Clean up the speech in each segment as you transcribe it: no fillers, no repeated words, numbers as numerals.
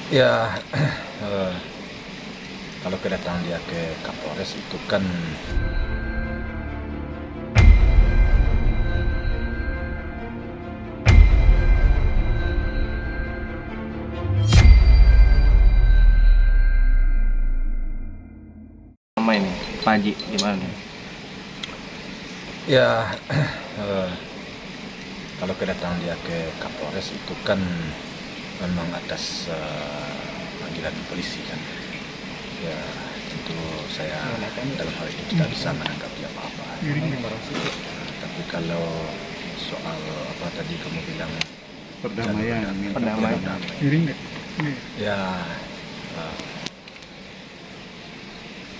Ya, eh, kalau kedatangan dia ke Kapolres itu kan Sama ini, Pak Haji, gimana nih? ya eh, kalau kedatangan dia ke Kapolres itu kan memang atas panggilan polisi kan. Ya, tentu saya dalam hal ini tidak bisa menanggapi apa-apa. Tapi kalau soal apa tadi kamu bilang Perdamaian. Perdamaian. ya, eh,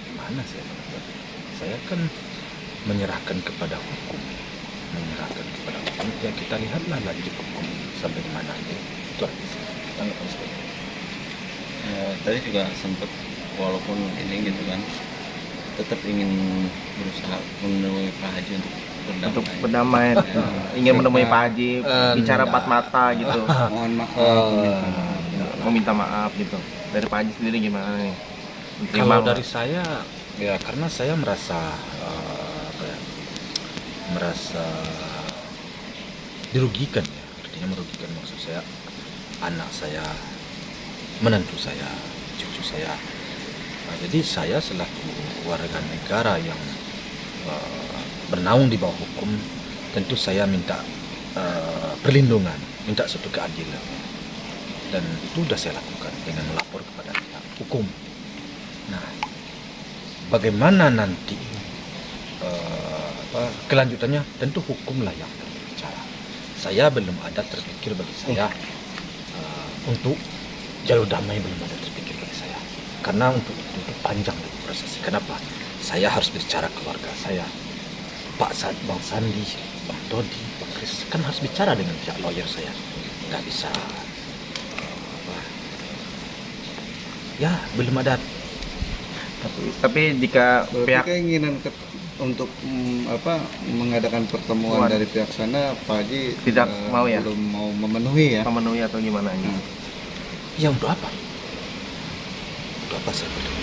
gimana saya menanggapi? Saya kan menyerahkan kepada hukum, ya kita lihatlah lanjut hukum sampai mana itu aja sih. Tanggapan saya. Tadi juga sempat walaupun ini gitu kan tetap ingin berusaha menemui Pak Haji untuk Untuk berdamai. berdamai, ingin menemui Pak Haji, bicara empat mata gitu, Mohon maaf. meminta maaf gitu. Dari Pak Haji sendiri gimana nih? Kalau dari saya, ya karena saya merasa apa ya, merasa dirugikan ya, artinya merugikan maksud saya anak saya, menantu saya, cucu saya. Nah, jadi saya selaku warga negara yang bernaung di bawah hukum, tentu saya minta perlindungan, minta suatu keadilan, dan itu sudah saya lakukan dengan melapor kepada pihak hukum. Nah, bagaimana nanti kelanjutannya, tentu hukumlah yang berbicara. Saya belum ada terpikir bagi saya untuk jalur damai, belum ada terpikir bagi saya. Karena untuk itu panjang prosesnya. Kenapa? Saya harus bicara keluarga saya, Bang Sandi, Bang Dodi, Bang Kris, kan harus bicara dengan pihak lawyer saya. Nggak bisa. Ya, belum ada. Tapi jika Berarti pihak keinginan untuk mengadakan pertemuan dari pihak sana, Pak Haji Tidak mau ya? belum mau memenuhi ya. memenuhi atau gimana ini? Ya untuk apa? Untuk apa saya bertemu?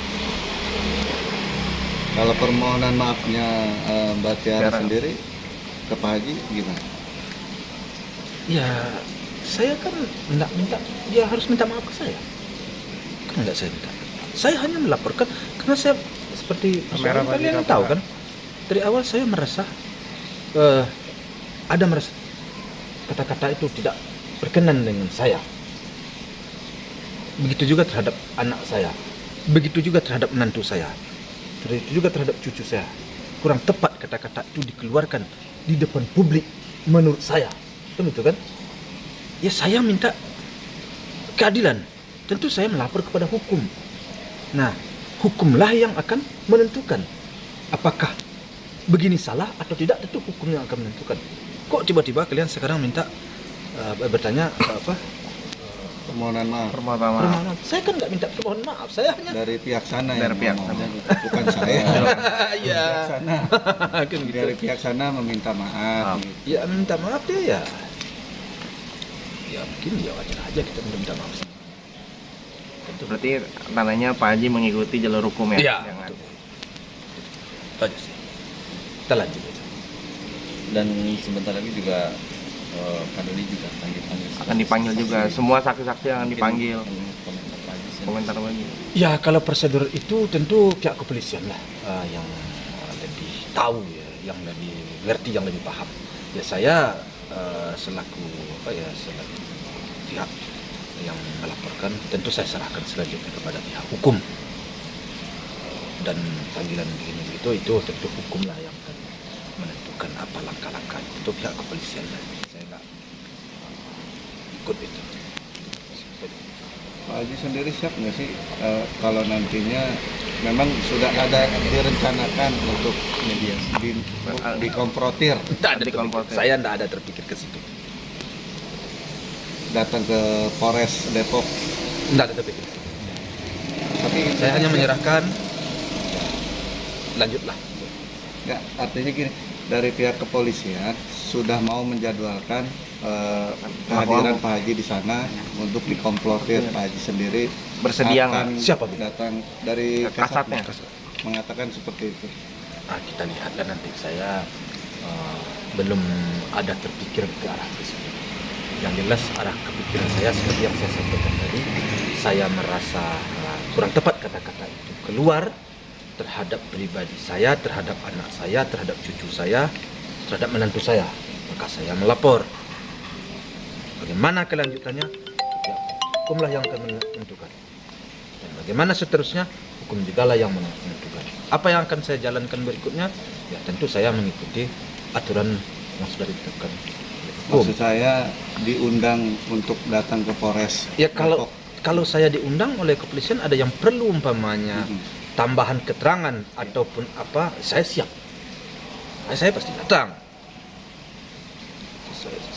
Kalau permohonan maafnya Mbak Tiara Tiara. sendiri ke Pak Haji gimana? Ya, saya kan enggak minta, dia harus minta maaf ke saya. Kan enggak saya minta. Saya hanya melaporkan karena saya seperti Kamera persoalan bagi kalian kamera. tahu kan. Dari awal saya merasa merasa kata-kata itu tidak berkenan dengan saya. Begitu juga terhadap anak saya. Begitu juga terhadap menantu saya. Begitu juga terhadap cucu saya. Kurang tepat kata-kata itu dikeluarkan di depan publik menurut saya. Kan itu kan? Ya saya minta keadilan. Tentu saya melapor kepada hukum. Nah, hukumlah yang akan menentukan apakah begini salah atau tidak, tentu hukum yang akan menentukan. Kok tiba-tiba kalian sekarang minta bertanya Permohonan maaf permohonan? Saya kan nggak minta permohonan maaf, saya hanya dari pihak sana Dari yang pihak ngomong. sana. Bukan saya. ya Pihak sana. kan gitu. Dari pihak sana meminta maaf. gitu. Ya minta maaf dia ya mungkin ya wajar aja kita minta maaf. Berarti tandanya Pak Haji mengikuti jalur hukum ya? Iya, Yang betul. ada. Itu aja sih. Kita lanjut aja. Dan sebentar lagi juga Pak Dodi juga akan dipanggil. Akan dipanggil juga, semua saksi-saksi akan dipanggil. Komentar Pak Haji. Komentar lagi. Ya kalau prosedur itu tentu pihak kepolisian lah yang lebih tahu ya, yang lebih ngerti, yang lebih paham. Ya saya selaku pihak yang melaporkan, tentu saya serahkan selanjutnya kepada pihak hukum. Dan panggilan begini itu tentu hukumlah yang akan menentukan apa langkah-langkah itu, pihak kepolisian lah. Saya nggak ikut itu. Pak Haji sendiri siap nggak sih kalau nantinya memang sudah ada direncanakan untuk dikonfrontir, Tidak ada Dikonfrontir. terpikir. Saya tidak ada terpikir ke situ. datang ke Polres Depok, Tidak ada terpikir ke situ. tapi Saya hanya menyerahkan, lanjutlah. nggak, artinya gini, dari pihak kepolisian sudah mau menjadwalkan kehadiran Pak Haji di sana untuk dikomplotir. Pak Haji sendiri Bersedia akan Siapa Bu? datang dari Kasatnya. mengatakan seperti itu. Nah, kita lihatlah nanti. Saya belum ada terpikir ke arah ke situ. Yang jelas arah kepikiran saya seperti yang saya sampaikan tadi, saya merasa kurang tepat kata-kata itu keluar terhadap pribadi saya, terhadap anak saya, terhadap cucu saya, terhadap menantu saya. Maka saya melapor. Bagaimana kelanjutannya? Ya, hukumlah yang akan menentukan. Dan bagaimana seterusnya? Hukum juga lah yang menentukan. Apa yang akan saya jalankan berikutnya? Ya tentu saya mengikuti aturan yang sudah ditetapkan oleh hukum. Maksud saya diundang untuk datang ke Polres. Ya Depok. kalau saya diundang oleh kepolisian, ada yang perlu umpamanya tambahan keterangan ataupun apa, saya siap. Saya pasti datang.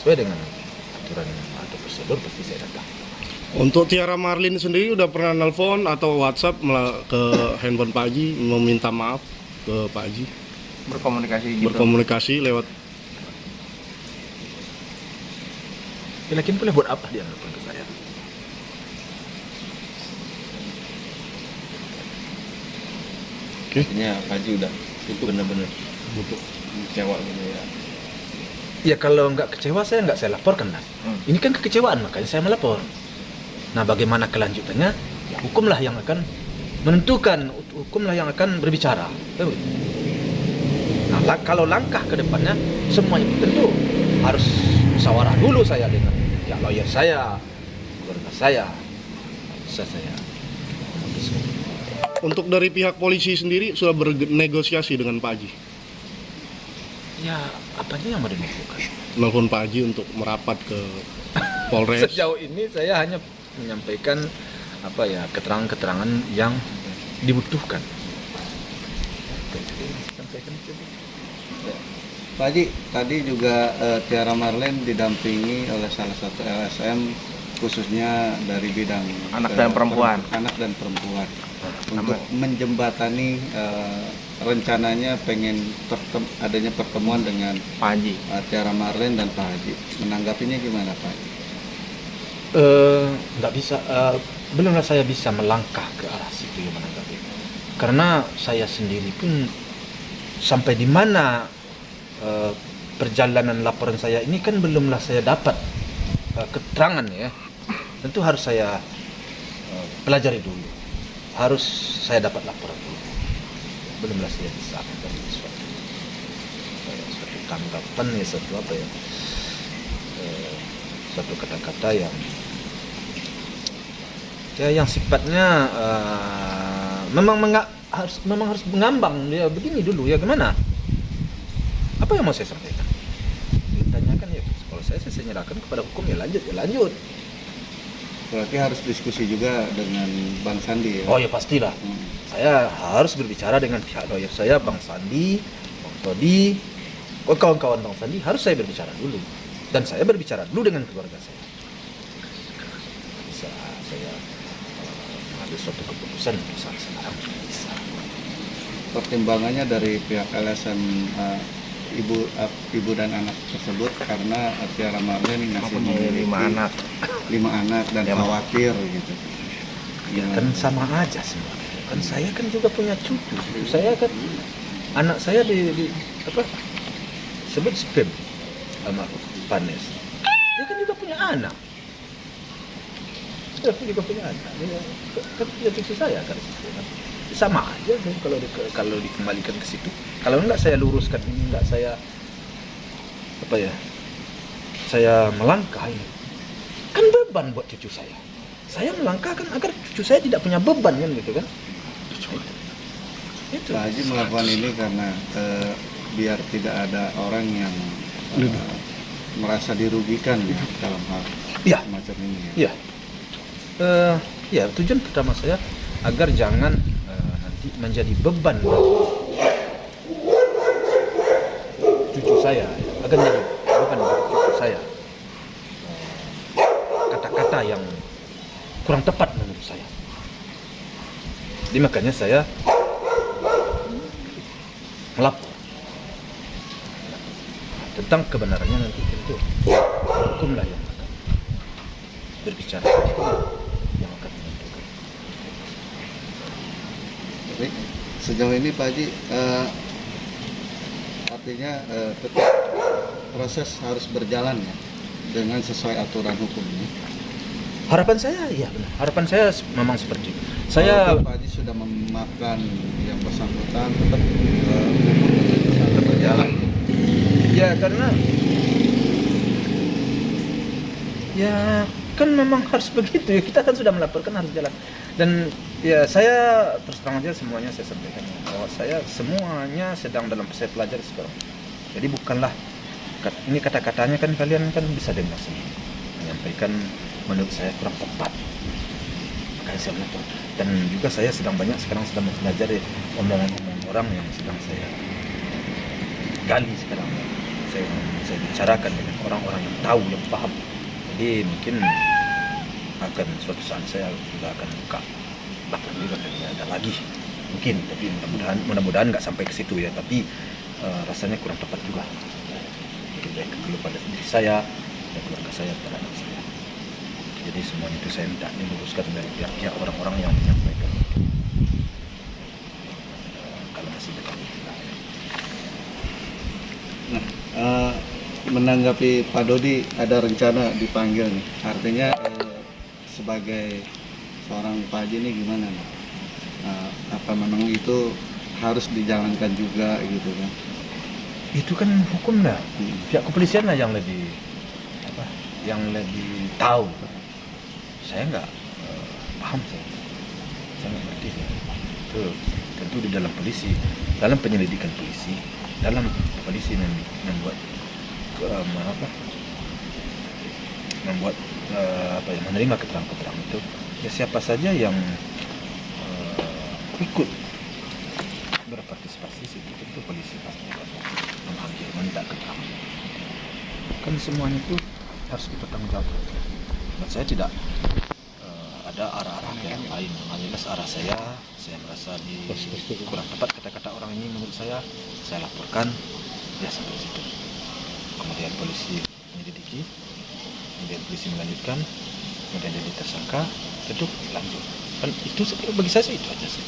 Sesuai dengan aturan atau prosedur pasti saya datang. Untuk Tiara Marlin sendiri udah pernah nelpon atau WhatsApp ke handphone Pak Haji meminta maaf ke Pak Haji? Berkomunikasi gitu. Lewat Yakin pula buat apa dia nelfon ke saya? Artinya Pak Haji udah benar-benar butuh kecewa gitu ya. Ya kalau nggak kecewa saya nggak saya laporkan lah. Ini kan kekecewaan, makanya saya melapor. Nah bagaimana kelanjutannya? Ya hukumlah yang akan menentukan, hukumlah yang akan berbicara. Nah kalau langkah ke depannya semuanya itu tentu harus musyawarah dulu saya dengan ya lawyer saya, keluarga saya, bisa saya memutuskan. untuk dari pihak polisi sendiri sudah bernegosiasi dengan Pak Haji. Ya apanya yang mau dilakukan? Nelpon Pak Haji untuk merapat ke Polres. Sejauh ini saya hanya menyampaikan apa ya keterangan-keterangan yang dibutuhkan. Sampaikan itu. Pak Haji, tadi juga Tiara Marlin didampingi oleh salah satu LSM khususnya dari bidang Anak dan perempuan. anak dan perempuan untuk menjembatani rencananya pengen adanya pertemuan dengan Pak Haji. Tiara Marlin dan Pak Haji. Menanggapinya gimana Pak Haji? Nggak bisa, belumlah saya bisa melangkah ke arah situ yang menanggapi. Karena saya sendiri pun sampai di mana perjalanan laporan saya ini kan belumlah saya dapat keterangan ya. Tentu harus saya pelajari dulu. Harus saya dapat laporan dulu. Belumlah saya bisa memberi suatu tanggapan ya, suatu apa ya, suatu kata-kata yang sifatnya memang harus mengambang ya, begini dulu ya, gimana? Apa yang mau saya sampaikan? Ditanyakan ya, kalau saya nyerahkan kepada hukum ya lanjut. Berarti harus diskusi juga dengan Bang Sandi ya? Oh ya pastilah. Saya harus berbicara dengan pihak lawyer saya, Bang Sandi, Bang Todi, kawan-kawan Bang Sandi, harus saya berbicara dulu. Dan saya berbicara dulu dengan keluarga saya. Bisa saya mengambil suatu keputusan saat sekarang bisa. Pertimbangannya dari pihak LSM ibu dan anak tersebut karena Tiara Marlin masih memiliki 5 anak dan khawatir gitu. Ya kan sama aja semua. Kan saya kan juga punya cucu. Saya kan anak saya di apa? Sebut sperm sama Panes. Dia kan juga punya anak. Dia juga punya anak. Dia kan punya cucu saya kan. Sama aja kan kalau dikembalikan ke situ. Kalau enggak saya luruskan ini, enggak saya apa ya? Saya melangkah ini. Kan beban buat cucu saya. Saya melangkahkan agar cucu saya tidak punya beban kan gitu kan. Itu. Pak Haji melakukan ini karena biar tidak ada orang yang merasa dirugikan ya dalam hal semacam ini. Iya. Ya tujuan pertama saya agar jangan nanti menjadi beban cucu saya, agar menjadi beban cucu saya. Kata-kata yang kurang tepat menurut saya. Jadi makanya saya melapor. tentang kebenarannya nanti tentu hukumlah yang akan berbicara, hukum yang akan menentukan. Tapi sejauh ini Pak Haji, artinya tetap proses harus berjalan ya dengan sesuai aturan hukum ini. Harapan saya, ya benar. Harapan saya memang seperti itu. Saya Walaupun Pak Haji sudah memaafkan yang bersangkutan, tetap hukum tetap berjalan. ya karena ya kan memang harus begitu ya, kita kan sudah melaporkan harus jalan. Dan ya saya terus terang aja semuanya saya sampaikan bahwa saya semuanya sedang dalam saya pelajari sekarang. Jadi bukanlah ini kata-katanya kan kalian kan bisa dengar sendiri, menyampaikan menurut saya kurang tepat, makanya saya melapor. Dan juga saya sedang mempelajari omongan-omongan orang yang sedang saya gali sekarang, saya bicarakan dengan orang-orang yang tahu, yang paham. Jadi mungkin akan suatu saat saya juga akan buka lapor juga dan ada lagi mungkin, tapi mudah-mudahan nggak sampai ke situ ya, tapi rasanya kurang tepat juga. Lebih baik dulu pada diri saya dan keluarga saya, pada anak saya. Jadi semua itu saya minta diluruskan dari pihak orang-orang yang menyampaikan. Kalau masih dekat. Nah, menanggapi Pak Dodi ada rencana dipanggil nih, artinya sebagai seorang Pak Haji ini gimana nih? Apa memang itu harus dijalankan juga gitu kan? Itu kan hukum lah, pihak kepolisian lah yang lebih tahu. Saya nggak paham, saya nggak ngerti. Itu tentu di dalam polisi, dalam penyelidikan polisi, dalam polisi membuat menerima keterangan-keterangan itu, ya siapa saja yang ikut berpartisipasi situ, tentu polisi pasti akan memanggil, minta keterangan. Kan semuanya itu harus dipertanggungjawabkan. Buat saya tidak ada arah-arah yang lain. Jelas arah saya merasa kurang tepat kata-kata orang ini menurut saya laporkan, ya sampai situ. Kemudian polisi menyelidiki, kemudian polisi melanjutkan, kemudian jadi tersangka, tentu lanjut. Kan itu bagi saya sih itu aja sih.